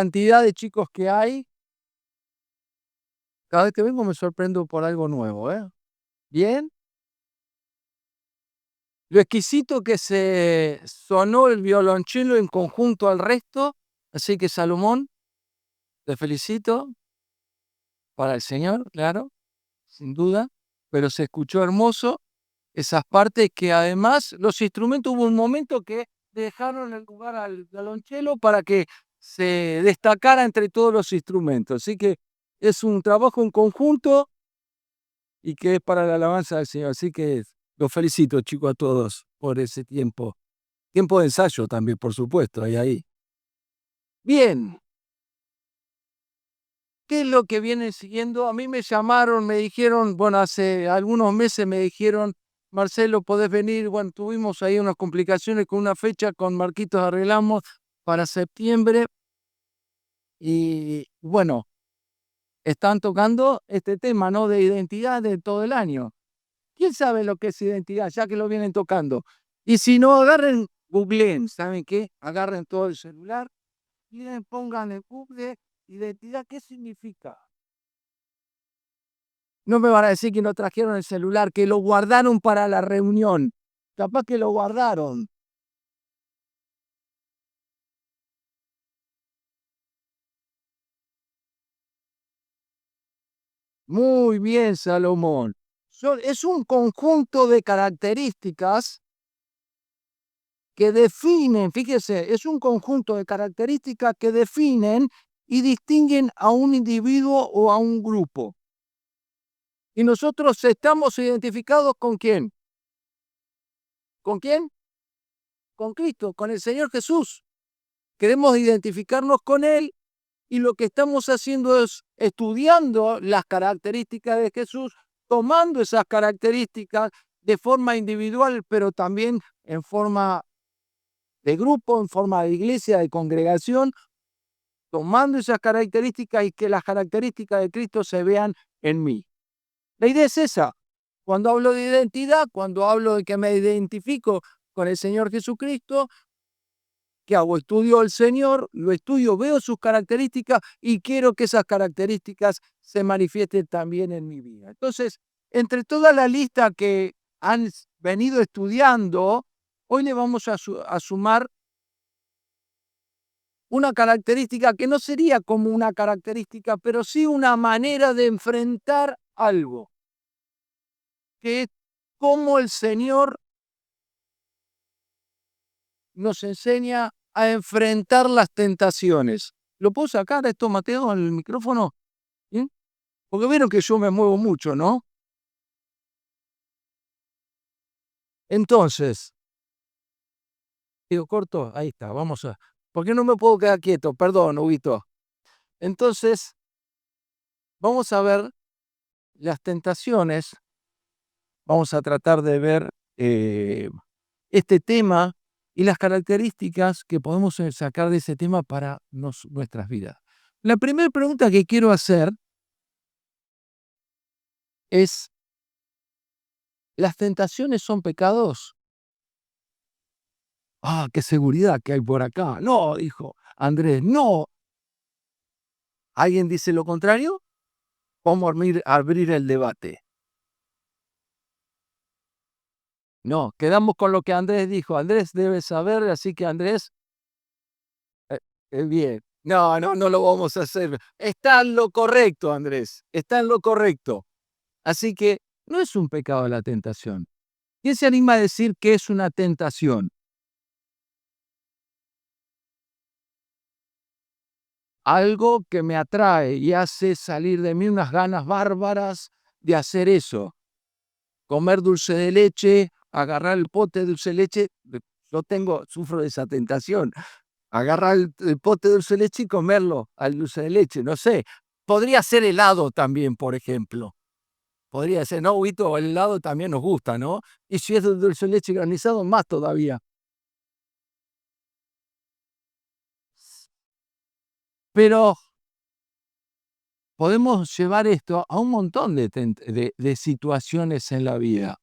cantidad de chicos que hay, cada vez que vengo me sorprendo por algo nuevo, ¿eh? Bien. Lo exquisito que se sonó el violonchelo en conjunto al resto, así que Salomón, te felicito, para el Señor, claro, sin duda, pero se escuchó hermoso esas partes que además los instrumentos hubo un momento que dejaron el lugar al violonchelo para que se destacara entre todos los instrumentos. Así que es un trabajo en conjunto y que es para la alabanza del Señor. Así que los felicito, chicos, a todos por ese tiempo. Tiempo de ensayo también, por supuesto, ahí. Bien, ¿qué es lo que viene siguiendo? A mí me llamaron, me dijeron, bueno, hace algunos meses me dijeron, Marcelo, ¿podés venir? Bueno, tuvimos ahí unas complicaciones con una fecha, con Marquitos arreglamos para septiembre y bueno, están tocando este tema, ¿no? De identidad de todo el año. ¿Quién sabe lo que es identidad? Ya que lo vienen tocando. Y si no, agarren, googleen, ¿saben qué? Agarren todo el celular y pongan en Google identidad, ¿qué significa? No me van a decir que no trajeron el celular, que lo guardaron para la reunión. Capaz que lo guardaron. Muy bien, Salomón. Es un conjunto de características que definen, fíjese, es un conjunto de características que definen y distinguen a un individuo o a un grupo. Y nosotros estamos identificados ¿con quién? ¿Con quién? Con Cristo, con el Señor Jesús. Queremos identificarnos con Él y lo que estamos haciendo es estudiando las características de Jesús, tomando esas características de forma individual, pero también en forma de grupo, en forma de iglesia, de congregación, tomando esas características y que las características de Cristo se vean en mí. La idea es esa. Cuando hablo de identidad, cuando hablo de que me identifico con el Señor Jesucristo, ¿qué hago? Estudio al Señor, lo estudio, veo sus características y quiero que esas características se manifiesten también en mi vida. Entonces, entre toda la lista que han venido estudiando, hoy le vamos a sumar una característica que no sería como una característica, pero sí una manera de enfrentar algo, que es cómo el Señor nos enseña a enfrentar las tentaciones. ¿Lo puedo sacar esto, Mateo, al micrófono? ¿Sí? Porque vieron que yo me muevo mucho, ¿no? Entonces, digo, corto, ahí está, vamos a... ¿Por qué no me puedo quedar quieto? Perdón, Huguito. Entonces, vamos a ver las tentaciones, vamos a tratar de ver este tema y las características que podemos sacar de ese tema para nuestras vidas. La primera pregunta que quiero hacer es, ¿las tentaciones son pecados? Ah, qué seguridad que hay por acá. No, dijo Andrés, no. ¿Alguien dice lo contrario? Vamos a abrir el debate. No, quedamos con lo que Andrés dijo. Andrés debe saber, así que Andrés, eh, bien. No, no, no lo vamos a hacer. Está en lo correcto, Andrés. Está en lo correcto. Así que no es un pecado la tentación. ¿Quién se anima a decir que es una tentación? Algo que me atrae y hace salir de mí unas ganas bárbaras de hacer eso. Comer dulce de leche, agarrar el pote de dulce de leche. Sufro de esa tentación. Agarrar el pote de dulce de leche y comerlo al dulce de leche. No sé. Podría ser helado también, por ejemplo. Podría ser, no, Huito, el helado también nos gusta, ¿no? Y si es de dulce de leche granizado, más todavía. Pero podemos llevar esto a un montón de situaciones en la vida,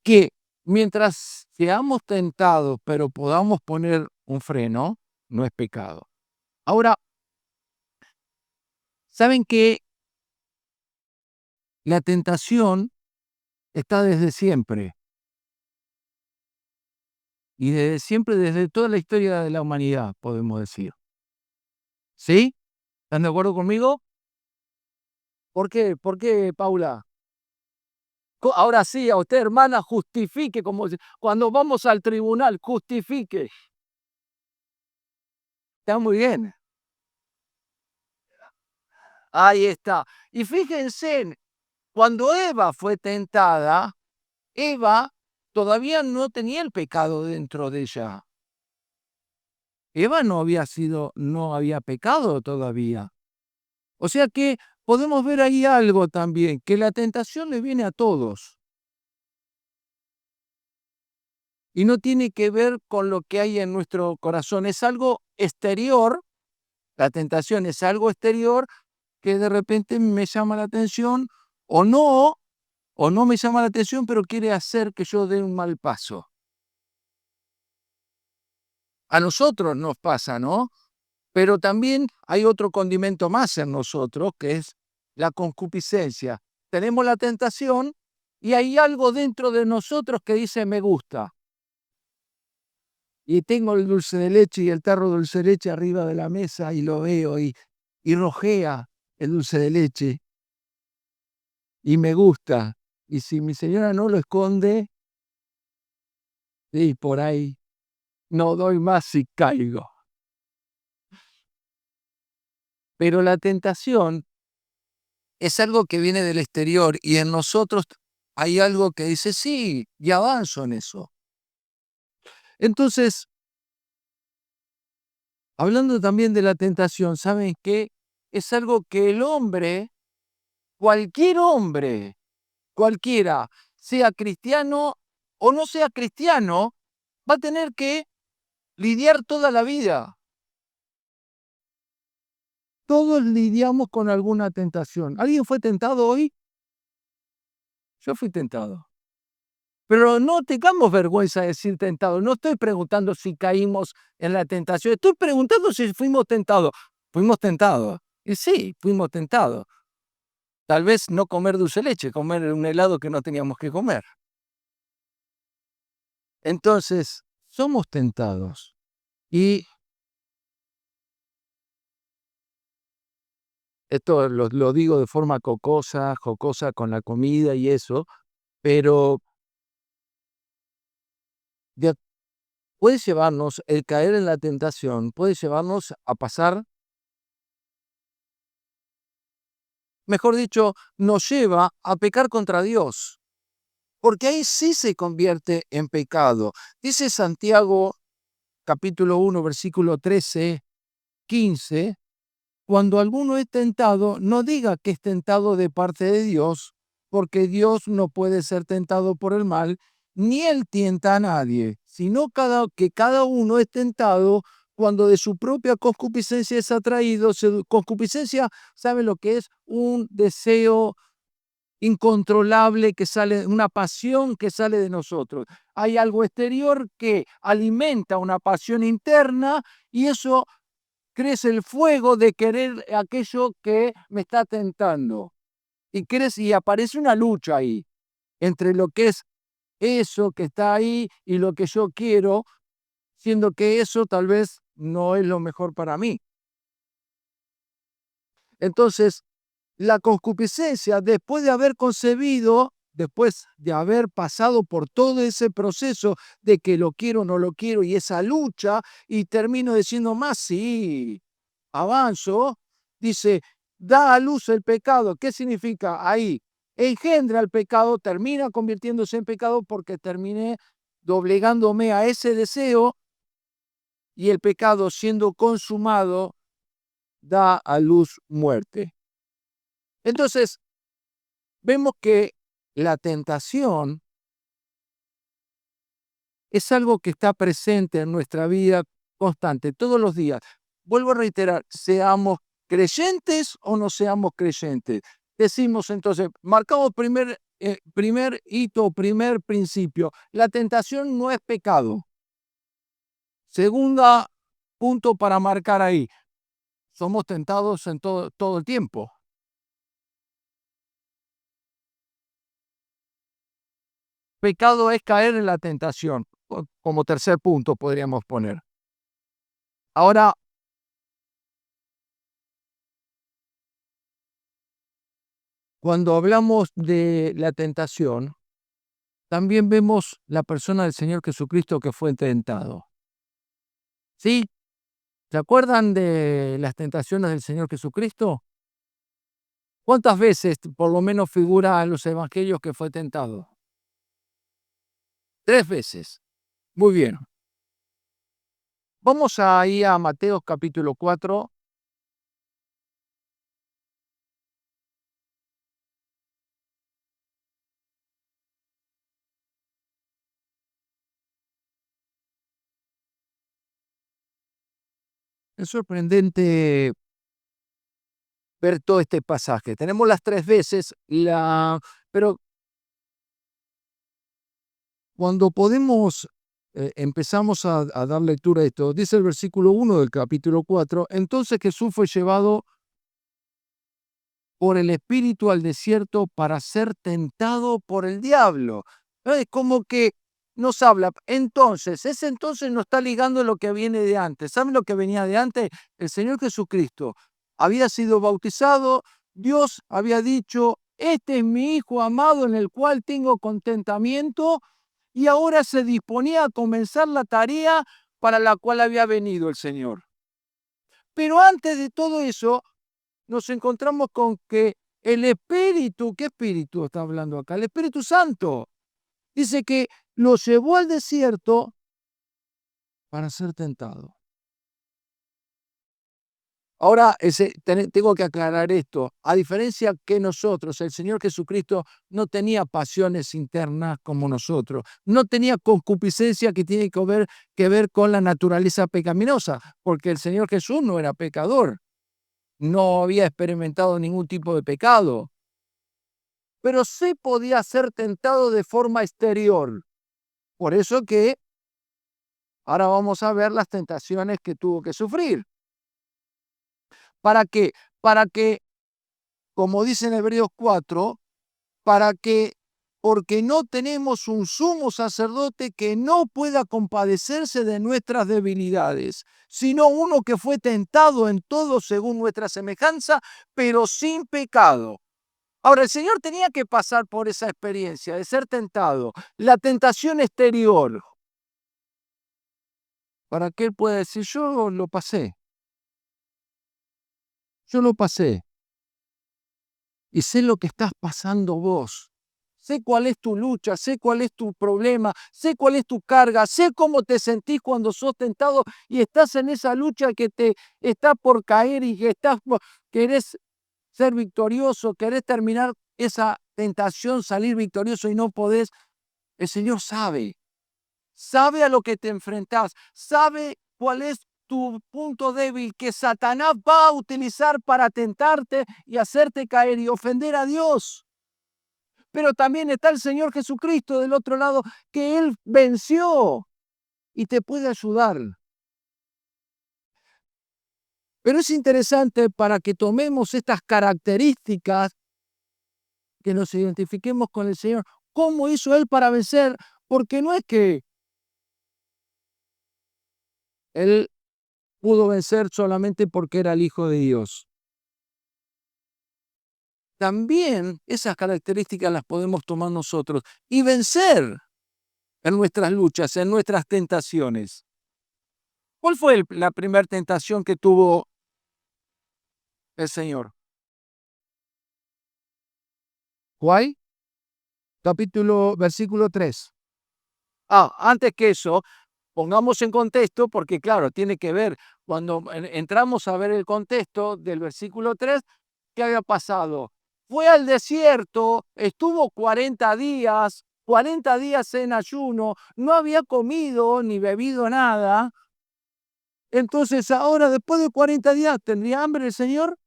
que mientras seamos tentados, pero podamos poner un freno, no es pecado. Ahora, ¿saben que la tentación está desde siempre? Y desde siempre, desde toda la historia de la humanidad, podemos decir. ¿Sí? ¿Están de acuerdo conmigo? ¿Por qué? ¿Por qué, Paula? Ahora sí, a usted, hermana, justifique, como cuando vamos al tribunal, justifique. Está muy bien. Ahí está. Y fíjense, cuando Eva fue tentada, Eva todavía no tenía el pecado dentro de ella. Eva no había pecado todavía. O sea que podemos ver ahí algo también, que la tentación le viene a todos. Y no tiene que ver con lo que hay en nuestro corazón, es algo exterior. La tentación es algo exterior que de repente me llama la atención o no me llama la atención, pero quiere hacer que yo dé un mal paso. A nosotros nos pasa, ¿no? Pero también hay otro condimento más en nosotros, que es la concupiscencia. Tenemos la tentación y hay algo dentro de nosotros que dice me gusta. Y tengo el dulce de leche y el tarro de dulce de leche arriba de la mesa y lo veo y rojea el dulce de leche y me gusta. Y si mi señora no lo esconde, y por ahí no doy más y caigo. Pero la tentación es algo que viene del exterior y en nosotros hay algo que dice sí, y avanzo en eso. Entonces, hablando también de la tentación, ¿saben qué? Es algo que el hombre, cualquier hombre, cualquiera, sea cristiano o no sea cristiano, va a tener que lidiar toda la vida. Todos lidiamos con alguna tentación. ¿Alguien fue tentado hoy? Yo fui tentado. Pero no tengamos vergüenza de decir tentado. No estoy preguntando si caímos en la tentación. Estoy preguntando si fuimos tentados. Fuimos tentados. Y sí, fuimos tentados. Tal vez no comer dulce de leche, comer un helado que no teníamos que comer. Entonces, somos tentados. Y esto lo digo de forma jocosa con la comida y eso, pero de- puede llevarnos, el caer en la tentación, puede llevarnos a pasar, mejor dicho, nos lleva a pecar contra Dios, porque ahí sí se convierte en pecado. Dice Santiago capítulo 1, versículo 13, 15, cuando alguno es tentado, no diga que es tentado de parte de Dios, porque Dios no puede ser tentado por el mal, ni él tienta a nadie, sino que cada uno es tentado cuando de su propia concupiscencia es atraído. Concupiscencia, ¿sabe lo que es? Un deseo incontrolable que sale, una pasión que sale de nosotros. Hay algo exterior que alimenta una pasión interna y eso crece el fuego de querer aquello que me está tentando. Y crece y aparece una lucha ahí entre lo que es eso que está ahí y lo que yo quiero, siendo que eso tal vez no es lo mejor para mí. Entonces, la concupiscencia, después de haber concebido, después de haber pasado por todo ese proceso de que lo quiero o no lo quiero y esa lucha, y termino diciendo más, sí, avanzo, dice, da a luz el pecado. ¿Qué significa ahí? Engendra el pecado, termina convirtiéndose en pecado porque terminé doblegándome a ese deseo y el pecado siendo consumado da a luz muerte. Entonces, vemos que la tentación es algo que está presente en nuestra vida constante, todos los días. Vuelvo a reiterar, seamos creyentes o no seamos creyentes. Decimos entonces, marcamos primer hito, primer principio. La tentación no es pecado. Segunda punto para marcar ahí. somos tentados en todo el tiempo. Pecado es caer en la tentación, como tercer punto podríamos poner. Ahora, cuando hablamos de la tentación, también vemos la persona del Señor Jesucristo que fue tentado. ¿Sí? ¿Se acuerdan de las tentaciones del Señor Jesucristo? ¿Cuántas veces por lo menos figura en los evangelios que fue tentado? 3 veces. Muy bien. Vamos ahí a Mateo capítulo 4. Es sorprendente ver todo este pasaje. Tenemos las 3 veces, pero cuando empezamos a dar lectura a esto, dice el versículo 1 del capítulo 4, entonces Jesús fue llevado por el Espíritu al desierto para ser tentado por el diablo. Es como que nos habla. Entonces, ese entonces no está ligando lo que viene de antes. ¿Saben lo que venía de antes? El Señor Jesucristo había sido bautizado, Dios había dicho, este es mi Hijo amado en el cual tengo contentamiento, y ahora se disponía a comenzar la tarea para la cual había venido el Señor. Pero antes de todo eso, nos encontramos con que el Espíritu, ¿qué Espíritu está hablando acá? El Espíritu Santo. Dice que lo llevó al desierto para ser tentado. Ahora, tengo que aclarar esto. A diferencia que nosotros, el Señor Jesucristo no tenía pasiones internas como nosotros. No tenía concupiscencia que tiene que ver con la naturaleza pecaminosa, porque el Señor Jesús no era pecador. No había experimentado ningún tipo de pecado. Pero sí podía ser tentado de forma exterior. Por eso que ahora vamos a ver las tentaciones que tuvo que sufrir. ¿Para qué? Para que, como dice en Hebreos 4, para que, porque no tenemos un sumo sacerdote que no pueda compadecerse de nuestras debilidades, sino uno que fue tentado en todo según nuestra semejanza, pero sin pecado. Ahora, el Señor tenía que pasar por esa experiencia de ser tentado, la tentación exterior, para que Él pueda decir, yo lo pasé y sé lo que estás pasando vos. Sé cuál es tu lucha, sé cuál es tu problema, sé cuál es tu carga, sé cómo te sentís cuando sos tentado y estás en esa lucha que te está por caer y que querés ser victorioso, querés terminar esa tentación, salir victorioso y no podés. El Señor sabe a lo que te enfrentás, sabe cuál es tu punto débil que Satanás va a utilizar para tentarte y hacerte caer y ofender a Dios. Pero también está el Señor Jesucristo del otro lado, que Él venció y te puede ayudar. Pero es interesante para que tomemos estas características, que nos identifiquemos con el Señor. ¿Cómo hizo Él para vencer? Porque no es que Él pudo vencer solamente porque era el Hijo de Dios. También esas características las podemos tomar nosotros y vencer en nuestras luchas, en nuestras tentaciones. ¿Cuál fue la primera tentación que tuvo el Señor? ¿Cuál? Versículo 3. Antes que eso, pongamos en contexto, porque claro, tiene que ver, cuando entramos a ver el contexto del versículo 3, ¿qué había pasado? Fue al desierto, estuvo 40 días en ayuno, no había comido ni bebido nada. Entonces ahora, después de 40 días, ¿tendría hambre el Señor?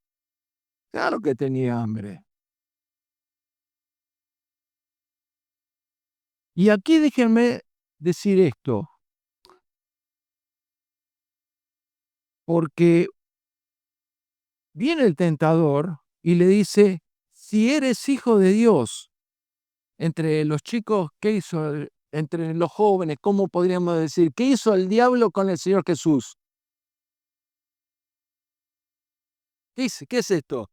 Claro que tenía hambre. Y aquí déjenme decir esto, porque Viene el tentador y le dice, si eres hijo de Dios, entre los chicos, ¿qué hizo? Entre los jóvenes, ¿cómo podríamos decir? ¿Qué hizo el diablo con el Señor Jesús? ¿Qué es esto?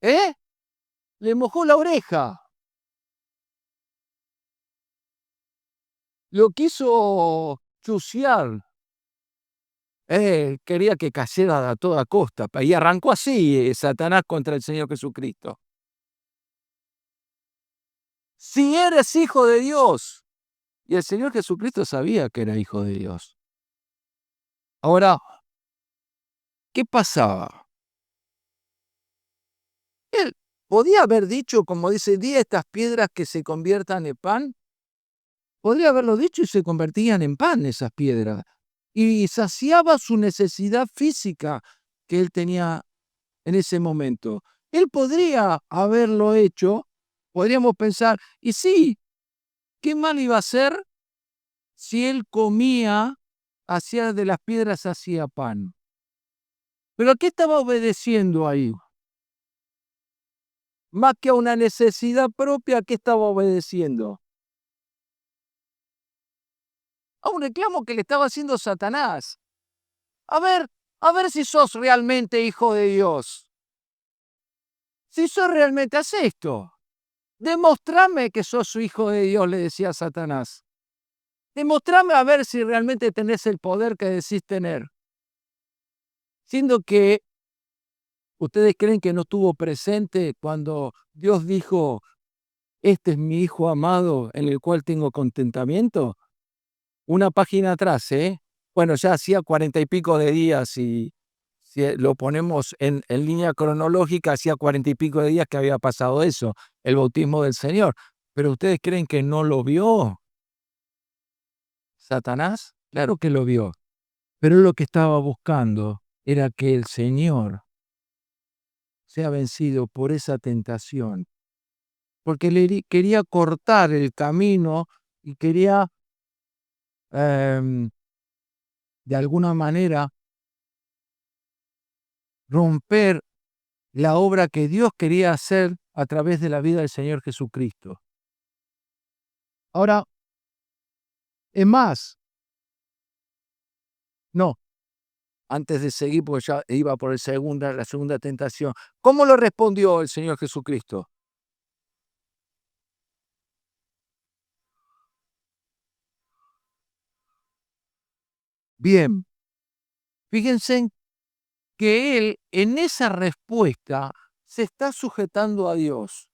¿Eh? Le mojó la oreja. Lo quiso chusear. Quería que cayera a toda costa. Y arrancó así Satanás contra el Señor Jesucristo. Si eres hijo de Dios. Y el Señor Jesucristo sabía que era hijo de Dios. Ahora, ¿qué pasaba? Él podía haber dicho, como dice, di a estas piedras que se conviertan en pan. Podría haberlo dicho y se convertían en pan esas piedras. Y saciaba su necesidad física que él tenía en ese momento. Él podría haberlo hecho, podríamos pensar, y sí, ¿qué mal iba a hacer si él comía, hacía de las piedras, hacía pan? Pero ¿a qué estaba obedeciendo ahí? Más que a una necesidad propia, ¿a qué estaba obedeciendo? A un reclamo que le estaba haciendo Satanás. A ver, a ver si sos realmente hijo de Dios. Si sos realmente, haz esto. Demostrame que sos su hijo de Dios, le decía Satanás. Demostrame a ver si realmente tenés el poder que decís tener. Siendo que ustedes creen que no estuvo presente cuando Dios dijo, este es mi hijo amado en el cual tengo contentamiento. Una página atrás, ¿eh? Bueno, ya hacía 40 y pico de días y si lo ponemos en línea cronológica, hacía 40 y pico de días que había pasado eso, el bautismo del Señor. Pero ustedes creen que no lo vio Satanás. Claro que lo vio, pero lo que estaba buscando era que el Señor sea vencido por esa tentación, porque quería cortar el camino y quería, de alguna manera, romper la obra que Dios quería hacer a través de la vida del Señor Jesucristo. Ahora, es más, no, antes de seguir, porque ya iba por la segunda tentación. ¿Cómo lo respondió el Señor Jesucristo? Bien, fíjense que él en esa respuesta se está sujetando a Dios,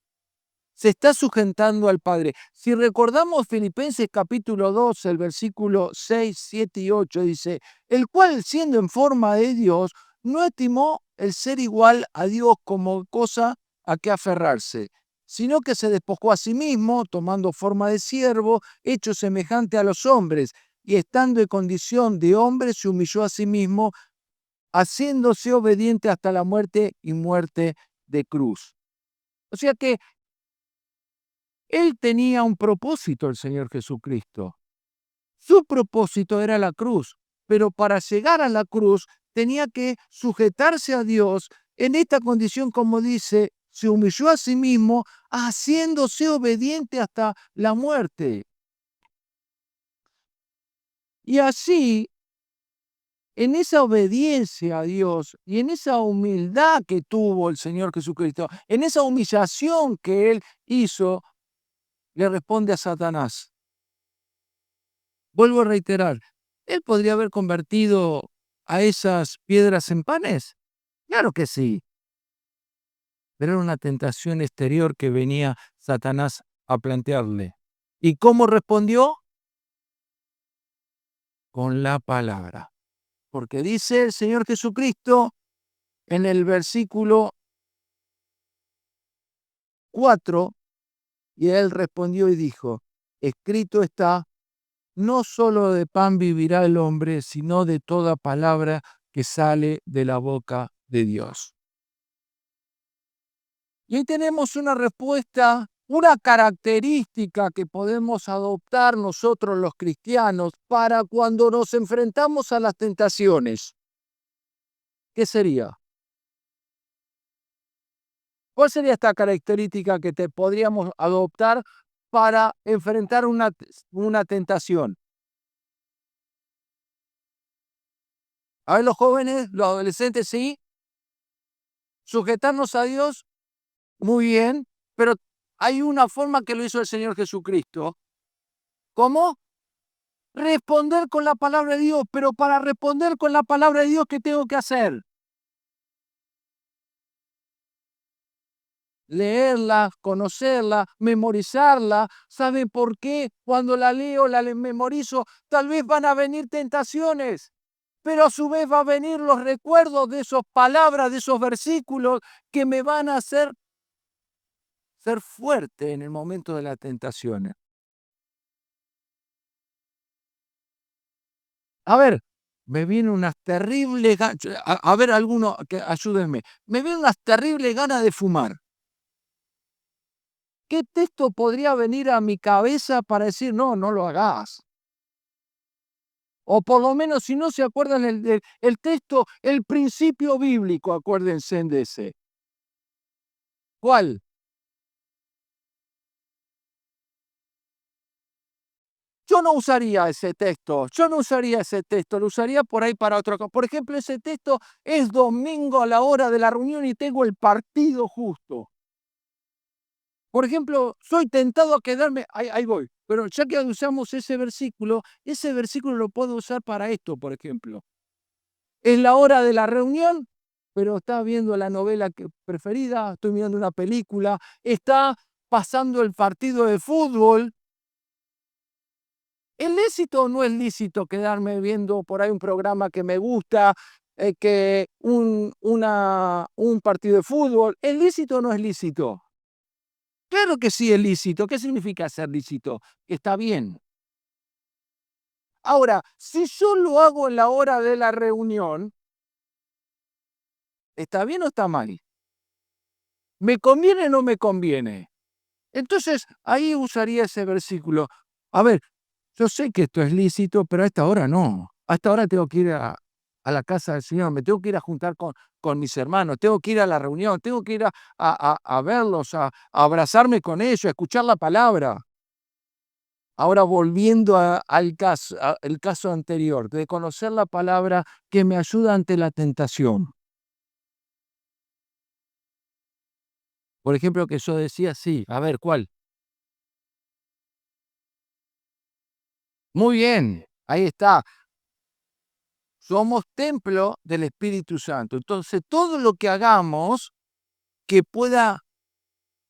se está sujetando al Padre. Si recordamos Filipenses capítulo 2, el versículo 6, 7 y 8, dice, el cual siendo en forma de Dios, no estimó el ser igual a Dios como cosa a que aferrarse, sino que se despojó a sí mismo, tomando forma de siervo, hecho semejante a los hombres, y estando en condición de hombre, se humilló a sí mismo, haciéndose obediente hasta la muerte y muerte de cruz. O sea que él tenía un propósito, el Señor Jesucristo. Su propósito era la cruz, pero para llegar a la cruz tenía que sujetarse a Dios en esta condición, como dice, se humilló a sí mismo, haciéndose obediente hasta la muerte. Y así, en esa obediencia a Dios y en esa humildad que tuvo el Señor Jesucristo, en esa humillación que Él hizo, le responde a Satanás. Vuelvo a reiterar, ¿Él podría haber convertido a esas piedras en panes? Claro que sí, pero era una tentación exterior que venía Satanás a plantearle. ¿Y cómo respondió? Con la palabra. Porque dice el Señor Jesucristo en el versículo 4, y él respondió y dijo, escrito está, no solo de pan vivirá el hombre, sino de toda palabra que sale de la boca de Dios. Y ahí tenemos una respuesta, una característica que podemos adoptar nosotros los cristianos para cuando nos enfrentamos a las tentaciones. ¿Qué sería? ¿Cuál sería esta característica que te podríamos adoptar para enfrentar una tentación? A ver, los jóvenes, los adolescentes, sí, sujetarnos a Dios, muy bien, pero hay una forma que lo hizo el Señor Jesucristo. ¿Cómo? Responder con la palabra de Dios, pero para responder con la palabra de Dios, ¿qué tengo que hacer? Leerla, conocerla, memorizarla. ¿Saben por qué? Cuando la leo, memorizo, tal vez van a venir tentaciones, pero a su vez va a venir los recuerdos de esas palabras, de esos versículos que me van a hacer ser fuerte en el momento de las tentaciones. A ver, me vienen unas terribles ganas, a ver, alguno que ayúdenme, me vienen unas terribles ganas de fumar. ¿Qué texto podría venir a mi cabeza para decir: "No, no lo hagas"? O por lo menos, si no se acuerdan el texto, el principio bíblico, acuérdense de ese. ¿Cuál? Yo no usaría ese texto, yo no usaría ese texto, lo usaría por ahí para otra cosa. Por ejemplo, ese texto es domingo a la hora de la reunión y tengo el partido justo. Por ejemplo, soy tentado a quedarme, ahí voy, pero ya que usamos ese versículo lo puedo usar para esto, por ejemplo. Es la hora de la reunión, pero está viendo la novela preferida, estoy mirando una película, está pasando el partido de fútbol. ¿Es lícito o no es lícito quedarme viendo por ahí un programa que me gusta, que un partido de fútbol? ¿Es lícito o no es lícito? Claro que sí es lícito. ¿Qué significa ser lícito? Que está bien. Ahora, si yo lo hago en la hora de la reunión, ¿está bien o está mal? ¿Me conviene o no me conviene? Entonces, ahí usaría ese versículo. A ver, yo sé que esto es lícito, pero a esta hora no. A esta hora tengo que ir a la casa del Señor, me tengo que ir a juntar con mis hermanos, tengo que ir a la reunión, tengo que ir a verlos, a abrazarme con ellos, a escuchar la palabra. Ahora volviendo al caso, el caso anterior, de conocer la palabra que me ayuda ante la tentación. Por ejemplo, que yo decía, sí, a ver, ¿cuál? Muy bien, ahí está. Somos templo del Espíritu Santo. Entonces, todo lo que hagamos que pueda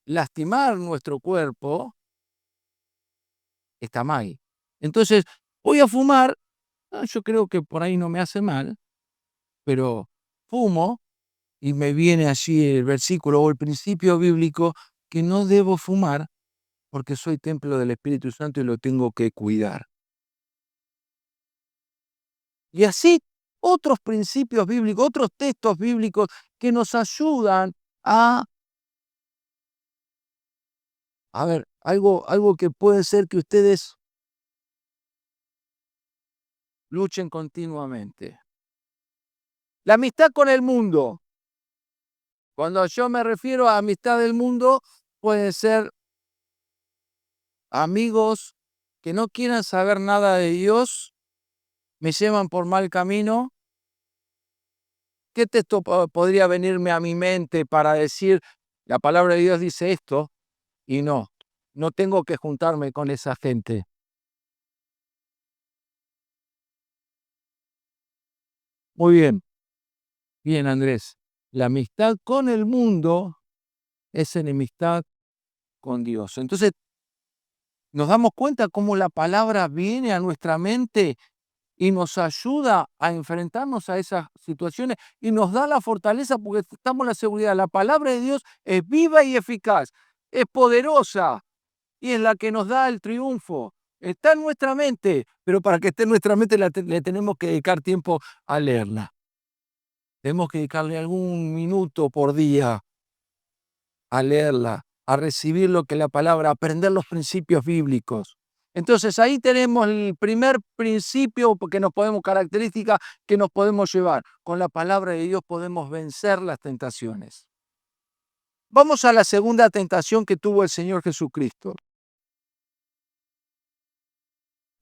lastimar nuestro cuerpo está mal. Entonces, voy a fumar, yo creo que por ahí no me hace mal, pero fumo y me viene allí el versículo o el principio bíblico que no debo fumar porque soy templo del Espíritu Santo y lo tengo que cuidar. Y así otros principios bíblicos, otros textos bíblicos que nos ayudan a ver, algo que puede ser que ustedes luchen continuamente. La amistad con el mundo. Cuando yo me refiero a amistad del mundo, pueden ser amigos que no quieran saber nada de Dios, me llevan por mal camino. ¿Qué texto podría venirme a mi mente para decir, la palabra de Dios dice esto y no tengo que juntarme con esa gente? Muy bien, bien Andrés. La amistad con el mundo es enemistad con Dios. Entonces, nos damos cuenta cómo la palabra viene a nuestra mente y nos ayuda a enfrentarnos a esas situaciones y nos da la fortaleza porque estamos en la seguridad. La palabra de Dios es viva y eficaz, es poderosa y es la que nos da el triunfo. Está en nuestra mente, pero para que esté en nuestra mente le tenemos que dedicar tiempo a leerla. Tenemos que dedicarle algún minuto por día a leerla, a recibir lo que la palabra, a aprender los principios bíblicos. Entonces ahí tenemos el primer principio que nos podemos, característica que nos podemos llevar. Con la palabra de Dios podemos vencer las tentaciones. Vamos a la segunda tentación que tuvo el Señor Jesucristo.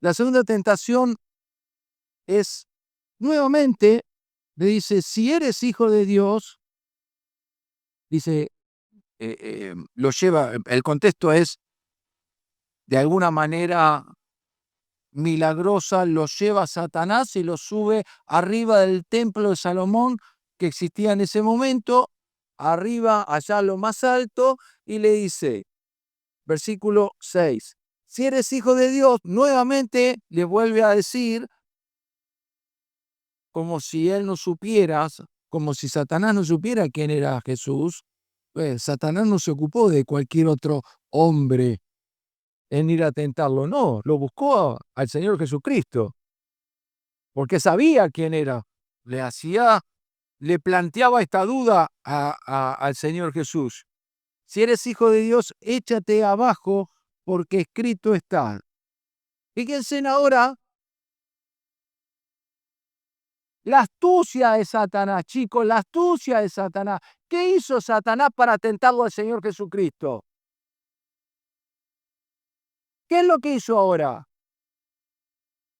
La segunda tentación es, nuevamente, le dice, si eres hijo de Dios, dice, lo lleva, el contexto es, de alguna manera milagrosa, lo lleva Satanás y lo sube arriba del templo de Salomón que existía en ese momento, arriba, allá lo más alto, y le dice, versículo 6, si eres hijo de Dios, nuevamente le vuelve a decir, como si él no supiera, como si Satanás no supiera quién era Jesús. Satanás no se ocupó de cualquier otro hombre en ir a tentarlo, no, lo buscó al Señor Jesucristo, porque sabía quién era. Le planteaba esta duda al Señor Jesús. Si eres hijo de Dios, échate abajo, porque escrito está. Fíjense ahora la astucia de Satanás, chicos, la astucia de Satanás. ¿Qué hizo Satanás para tentarlo al Señor Jesucristo? ¿Qué es lo que hizo ahora?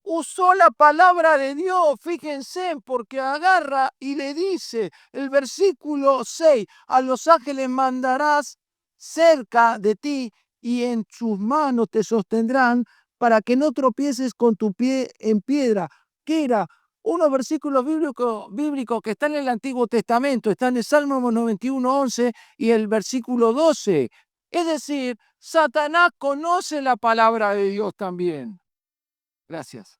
Usó la palabra de Dios, fíjense, porque agarra y le dice el versículo 6, a los ángeles mandarás cerca de ti y en sus manos te sostendrán para que no tropieces con tu pie en piedra. ¿Qué era? Unos versículos bíblicos que están en el Antiguo Testamento, están en el Salmo 91:11 y el versículo 12. Es decir, Satanás conoce la palabra de Dios también. Gracias.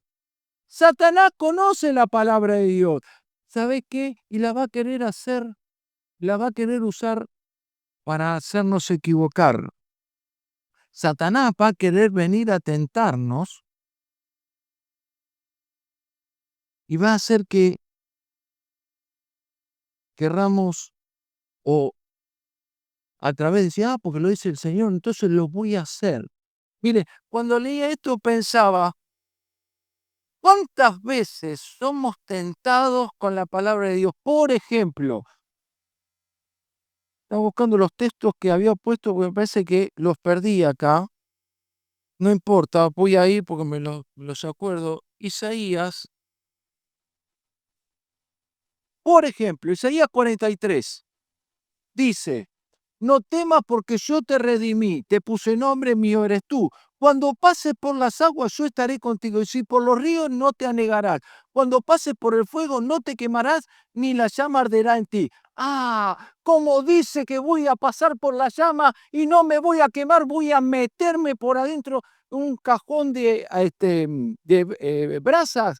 Satanás conoce la palabra de Dios. ¿Sabe qué? Y la va a querer hacer, la va a querer usar para hacernos equivocar. Satanás va a querer venir a tentarnos y va a hacer que querramos o a través de decir, porque lo dice el Señor, entonces lo voy a hacer. Mire, cuando leía esto pensaba, ¿cuántas veces somos tentados con la palabra de Dios? Por ejemplo, estaba buscando los textos que había puesto porque me parece que los perdí acá. No importa, voy a ir porque los acuerdo. Isaías, por ejemplo, Isaías 43 dice, no temas porque yo te redimí, te puse nombre, mío eres tú. Cuando pases por las aguas, yo estaré contigo, y si por los ríos no te anegarás. Cuando pases por el fuego, no te quemarás, ni la llama arderá en ti. Como dice que voy a pasar por la llama y no me voy a quemar, voy a meterme por adentro un cajón de brasas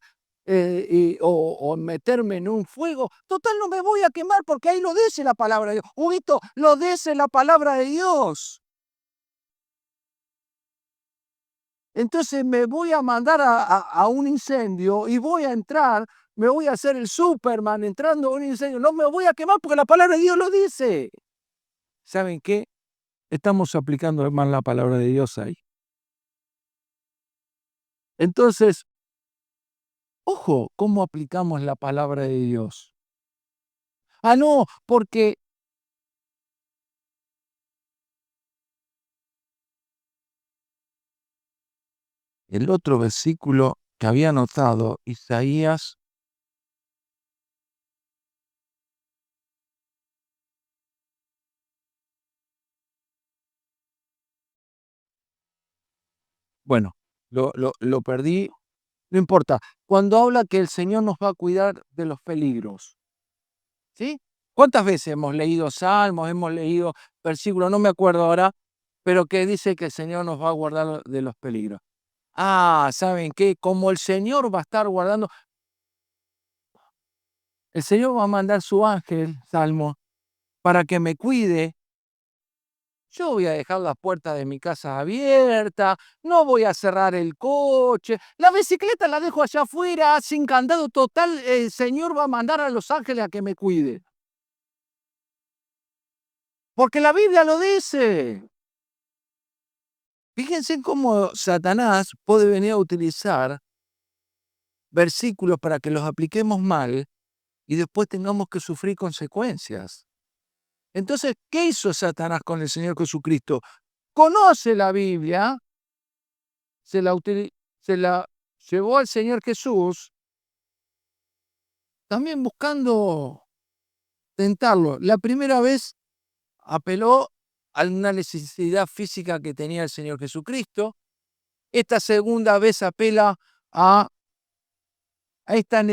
o meterme en un fuego. Total, no me voy a quemar porque ahí lo dice la palabra de Dios. Huguito, lo dice la palabra de Dios. Entonces me voy a mandar a un incendio y voy a entrar, me voy a hacer el Superman entrando a un incendio. No me voy a quemar porque la palabra de Dios lo dice. ¿Saben qué? Estamos aplicando mal la palabra de Dios ahí. Entonces, ojo, ¿cómo aplicamos la palabra de Dios? No, porque el otro versículo que había anotado, Isaías, bueno, lo perdí, no importa. Cuando habla que el Señor nos va a cuidar de los peligros, ¿sí? ¿Cuántas veces hemos leído salmos, hemos leído versículos, no me acuerdo ahora, pero que dice que el Señor nos va a guardar de los peligros? ¿Saben qué? Como el Señor va a estar guardando, el Señor va a mandar su ángel, Salmo, para que me cuide. Yo voy a dejar las puertas de mi casa abiertas, no voy a cerrar el coche, la bicicleta la dejo allá afuera sin candado total, el Señor va a mandar a los ángeles a que me cuiden. Porque la Biblia lo dice. Fíjense cómo Satanás puede venir a utilizar versículos para que los apliquemos mal y después tengamos que sufrir consecuencias. Entonces, ¿qué hizo Satanás con el Señor Jesucristo? Conoce la Biblia, se la llevó al Señor Jesús, también buscando tentarlo. La primera vez apeló a una necesidad física que tenía el Señor Jesucristo. Esta segunda vez apela a esta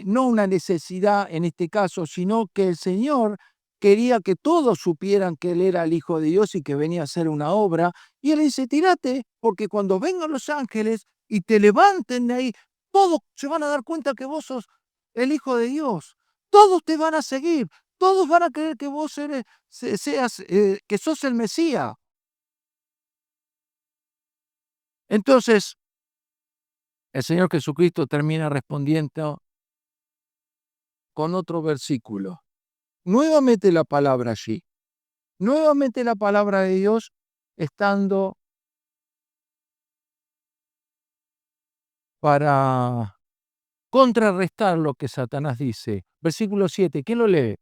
no una necesidad en este caso, sino que el Señor quería que todos supieran que Él era el Hijo de Dios y que venía a hacer una obra. Y Él dice, tírate, porque cuando vengan los ángeles y te levanten de ahí, todos se van a dar cuenta que vos sos el Hijo de Dios. Todos te van a seguir, todos van a creer que vos que sos el Mesías. Entonces, el Señor Jesucristo termina respondiendo con otro versículo. Nuevamente la palabra allí. Nuevamente la palabra de Dios estando para contrarrestar lo que Satanás dice. Versículo 7, ¿quién lo lee?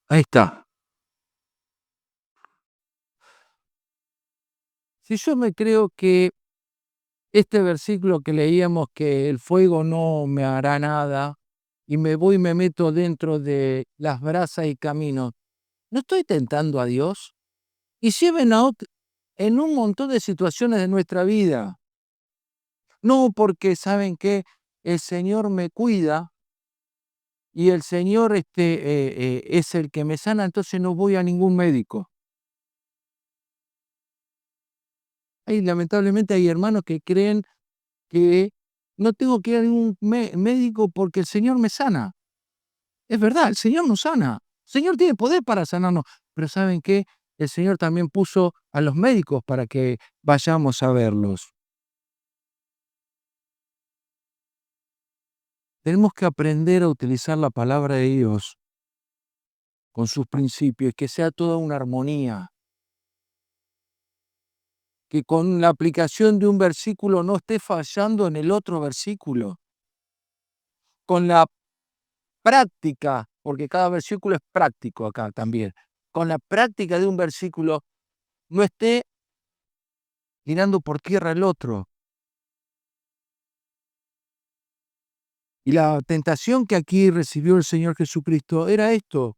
Ahí está. Si yo me creo que este versículo que leíamos, que el fuego no me hará nada, y me voy y me meto dentro de las brasas y camino, ¿no estoy tentando a Dios? Y lleven out en un montón de situaciones de nuestra vida. No porque saben que el Señor me cuida y el Señor es el que me sana, entonces no voy a ningún médico. Lamentablemente hay hermanos que creen que no tengo que ir a ningún médico porque el Señor me sana. Es verdad, el Señor nos sana. El Señor tiene poder para sanarnos. Pero ¿saben qué? El Señor también puso a los médicos para que vayamos a verlos. Tenemos que aprender a utilizar la palabra de Dios con sus principios, que sea toda una armonía. Que con la aplicación de un versículo no esté fallando en el otro versículo. Con la práctica, porque cada versículo es práctico acá también. Con la práctica de un versículo no esté tirando por tierra el otro. Y la tentación que aquí recibió el Señor Jesucristo era esto.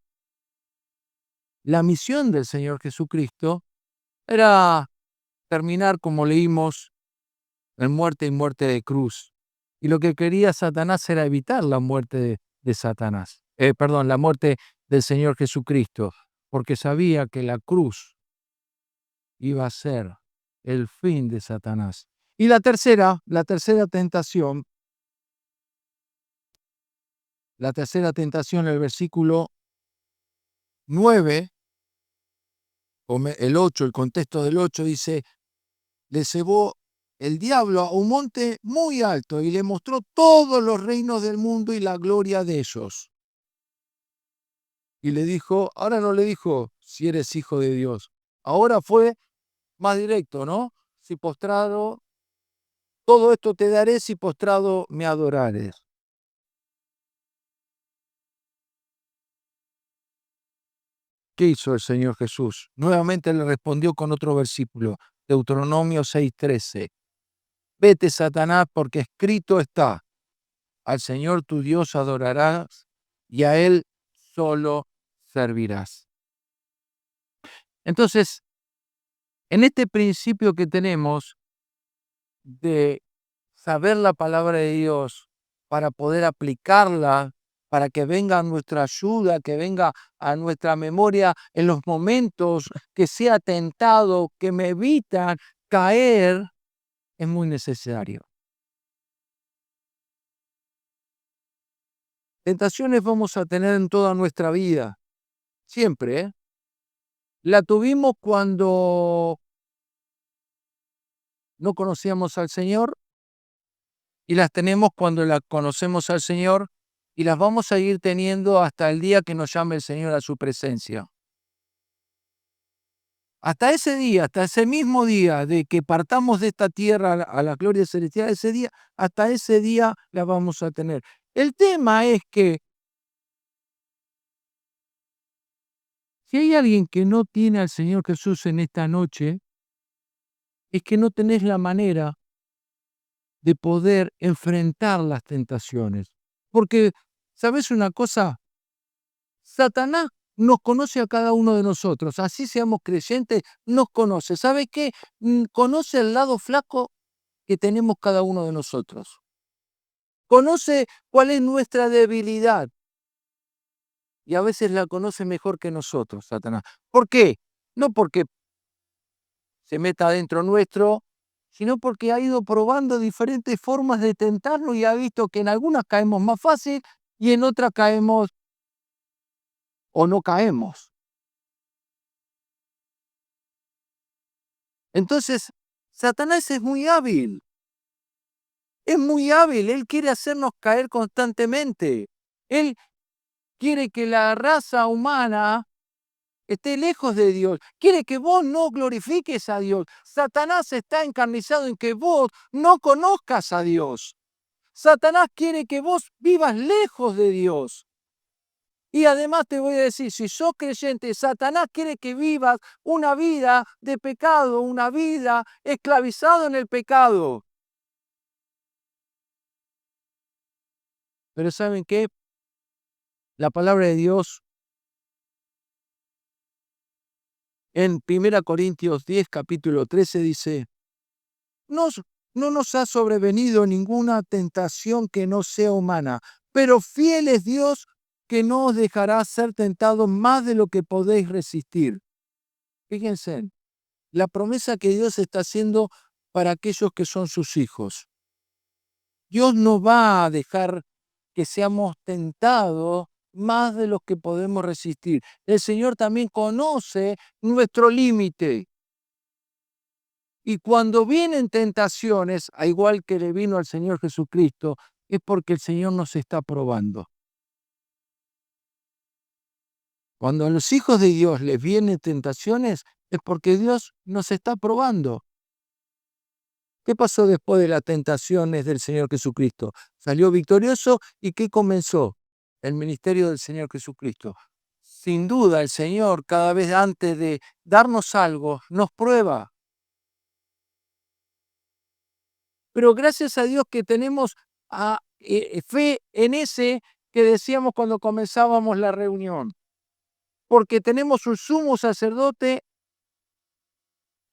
La misión del Señor Jesucristo era terminar, como leímos, en muerte y muerte de cruz. Y lo que quería Satanás era evitar la muerte de Satanás. La muerte del Señor Jesucristo, porque sabía que la cruz iba a ser el fin de Satanás. Y la tercera tentación, el versículo 9, el 8, el contexto del 8 dice, le llevó el diablo a un monte muy alto y le mostró todos los reinos del mundo y la gloria de ellos. Y le dijo, ahora no le dijo si eres hijo de Dios, ahora fue más directo, ¿no? Si postrado, todo esto te daré si postrado me adorares. ¿Qué hizo el Señor Jesús? Nuevamente le respondió con otro versículo, Deuteronomio 6:13. Vete, Satanás, porque escrito está, al Señor tu Dios adorarás y a Él solo servirás. Entonces, en este principio que tenemos de saber la palabra de Dios para poder aplicarla, para que venga a nuestra ayuda, que venga a nuestra memoria en los momentos que sea tentado, que me evitan caer, es muy necesario. Tentaciones vamos a tener en toda nuestra vida, siempre, ¿eh? La tuvimos cuando no conocíamos al Señor y las tenemos cuando la conocemos al Señor y las vamos a ir teniendo hasta el día que nos llame el Señor a su presencia. Hasta ese día, hasta ese mismo día de que partamos de esta tierra a la gloria celestial, ese día, hasta ese día la vamos a tener. El tema es que si hay alguien que no tiene al Señor Jesús en esta noche, es que no tenés la manera de poder enfrentar las tentaciones. Porque, ¿sabes una cosa? Satanás nos conoce a cada uno de nosotros, así seamos creyentes, nos conoce. ¿Sabe qué? Conoce el lado flaco que tenemos cada uno de nosotros. Conoce cuál es nuestra debilidad y a veces la conoce mejor que nosotros, Satanás. ¿Por qué? No porque se meta dentro nuestro, sino porque ha ido probando diferentes formas de tentarnos y ha visto que en algunas caemos más fácil y en otras caemos o no caemos. Entonces, Satanás es muy hábil. Es muy hábil, él quiere hacernos caer constantemente. Él quiere que la raza humana esté lejos de Dios. Quiere que vos no glorifiques a Dios. Satanás está encarnizado en que vos no conozcas a Dios. Satanás quiere que vos vivas lejos de Dios. Y además te voy a decir, si sos creyente, Satanás quiere que vivas una vida de pecado, una vida esclavizado en el pecado. Pero ¿saben qué? La palabra de Dios en 1 Corintios 10, capítulo 13 dice, nos, no nos ha sobrevenido ninguna tentación que no sea humana, pero fiel es Dios que no os dejará ser tentados más de lo que podéis resistir. Fíjense, la promesa que Dios está haciendo para aquellos que son sus hijos. Dios no va a dejar que seamos tentados más de los que podemos resistir. El Señor también conoce nuestro límite. Y cuando vienen tentaciones, a igual que le vino al Señor Jesucristo, es porque el Señor nos está probando. Cuando a los hijos de Dios les vienen tentaciones, es porque Dios nos está probando. ¿Qué pasó después de las tentaciones del Señor Jesucristo? Salió victorioso y ¿qué comenzó? El ministerio del Señor Jesucristo. Sin duda, el Señor, cada vez antes de darnos algo, nos prueba. Pero gracias a Dios que tenemos fe en ese que decíamos cuando comenzábamos la reunión. Porque tenemos un sumo sacerdote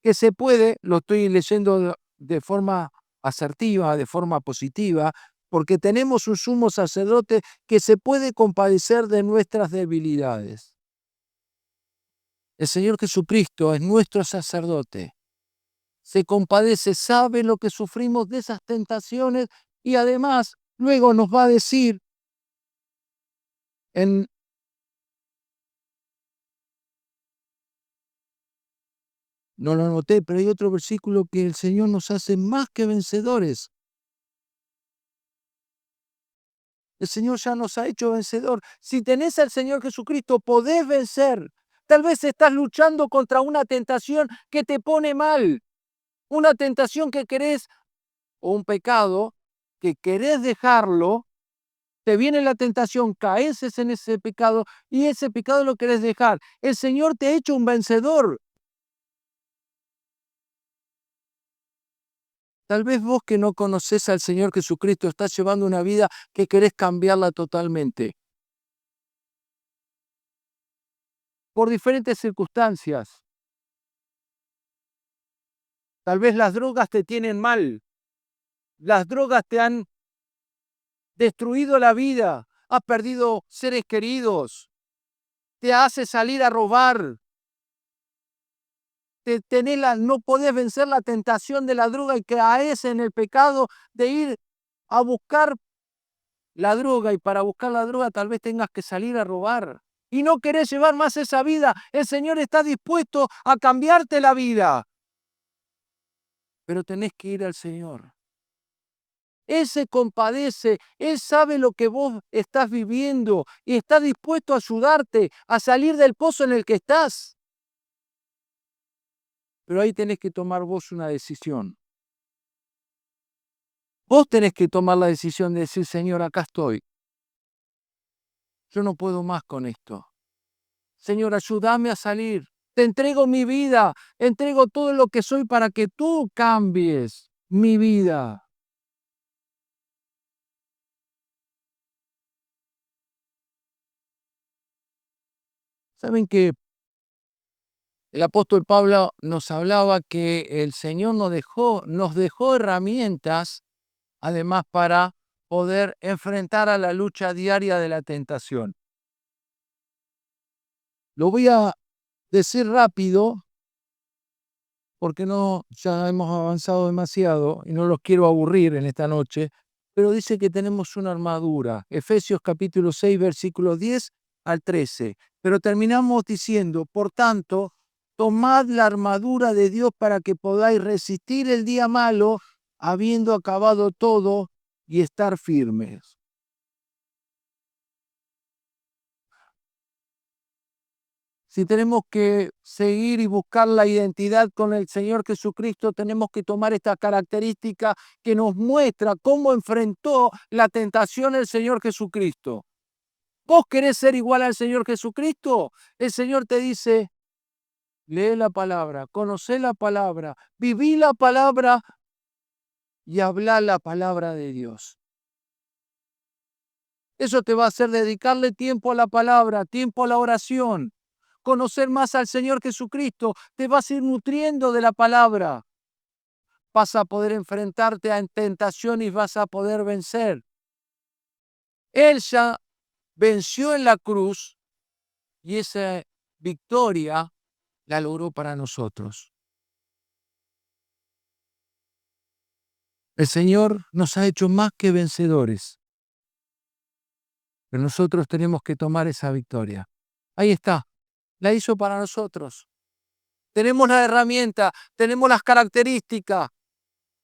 que se puede, lo estoy leyendo de forma asertiva, de forma positiva, porque tenemos un sumo sacerdote que se puede compadecer de nuestras debilidades. El Señor Jesucristo es nuestro sacerdote. Se compadece, sabe lo que sufrimos de esas tentaciones y además luego nos va a decir en no lo anoté, pero hay otro versículo que el Señor nos hace más que vencedores. El Señor ya nos ha hecho vencedor. Si tenés al Señor Jesucristo, podés vencer. Tal vez estás luchando contra una tentación que te pone mal, una tentación que querés, o un pecado que querés dejarlo, te viene la tentación, caeces en ese pecado y ese pecado lo querés dejar. El Señor te ha hecho un vencedor. Tal vez vos que no conocés al Señor Jesucristo estás llevando una vida que querés cambiarla totalmente. Por diferentes circunstancias. Tal vez las drogas te tienen mal. Las drogas te han destruido la vida. Has perdido seres queridos. Te hace salir a robar. No podés vencer la tentación de la droga y caes en el pecado de ir a buscar la droga. Y para buscar la droga tal vez tengas que salir a robar. Y no querés llevar más esa vida. El Señor está dispuesto a cambiarte la vida. Pero tenés que ir al Señor. Él se compadece, Él sabe lo que vos estás viviendo y está dispuesto a ayudarte a salir del pozo en el que estás. Pero ahí tenés que tomar vos una decisión. Vos tenés que tomar la decisión de decir, Señor, acá estoy. Yo no puedo más con esto. Señor, ayúdame a salir. Te entrego mi vida, entrego todo lo que soy para que tú cambies mi vida. ¿Saben que el apóstol Pablo nos hablaba que el Señor nos dejó herramientas, además, para poder enfrentar a la lucha diaria de la tentación? Lo voy a decir rápido porque no, ya hemos avanzado demasiado y no los quiero aburrir en esta noche, pero dice que tenemos una armadura. Efesios capítulo 6, versículos 10 al 13. Pero terminamos diciendo, por tanto, tomad la armadura de Dios para que podáis resistir el día malo, habiendo acabado todo y estar firmes. Si tenemos que seguir y buscar la identidad con el Señor Jesucristo, tenemos que tomar esta característica que nos muestra cómo enfrentó la tentación el Señor Jesucristo. ¿Vos querés ser igual al Señor Jesucristo? El Señor te dice, lee la palabra, conocé la palabra, viví la palabra y habla la palabra de Dios. Eso te va a hacer dedicarle tiempo a la palabra, tiempo a la oración. Conocer más al Señor Jesucristo, te vas a ir nutriendo de la palabra. Vas a poder enfrentarte a tentación y vas a poder vencer. Él ya venció en la cruz y esa victoria la logró para nosotros. El Señor nos ha hecho más que vencedores, pero nosotros tenemos que tomar esa victoria. Ahí está, la hizo para nosotros. Tenemos la herramienta, tenemos las características.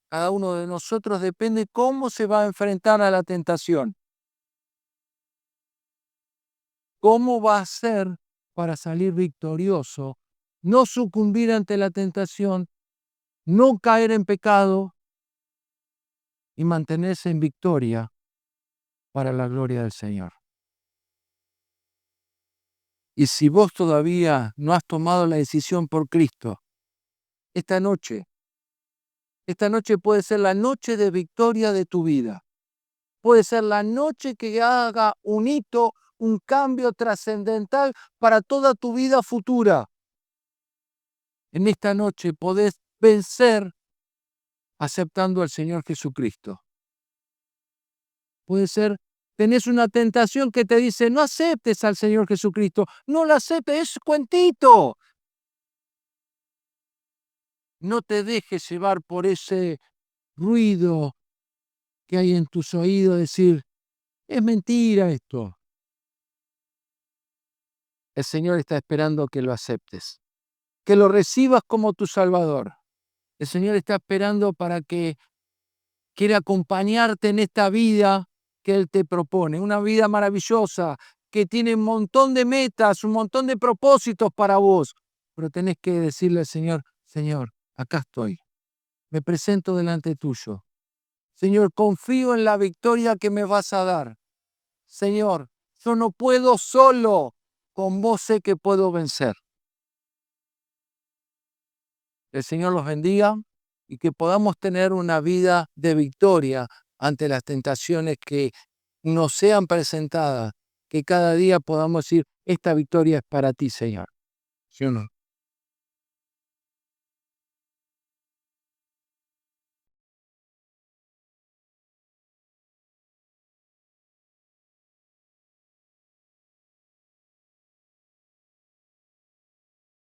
Cada uno de nosotros depende cómo se va a enfrentar a la tentación. ¿Cómo va a ser para salir victorioso? No sucumbir ante la tentación, no caer en pecado y mantenerse en victoria para la gloria del Señor. Y si vos todavía no has tomado la decisión por Cristo, esta noche puede ser la noche de victoria de tu vida. Puede ser la noche que haga un hito, un cambio trascendental para toda tu vida futura. En esta noche podés vencer aceptando al Señor Jesucristo. Puede ser, tenés una tentación que te dice, no aceptes al Señor Jesucristo, no lo aceptes, es cuentito. No te dejes llevar por ese ruido que hay en tus oídos, decir, es mentira esto. El Señor está esperando que lo aceptes, que lo recibas como tu Salvador. El Señor está esperando para que quiera acompañarte en esta vida que Él te propone, una vida maravillosa, que tiene un montón de metas, un montón de propósitos para vos. Pero tenés que decirle al Señor, Señor, acá estoy, me presento delante tuyo. Señor, confío en la victoria que me vas a dar. Señor, yo no puedo solo, con vos sé que puedo vencer. El Señor los bendiga y que podamos tener una vida de victoria ante las tentaciones que nos sean presentadas, que cada día podamos decir, esta victoria es para ti, Señor. ¿Sí o no?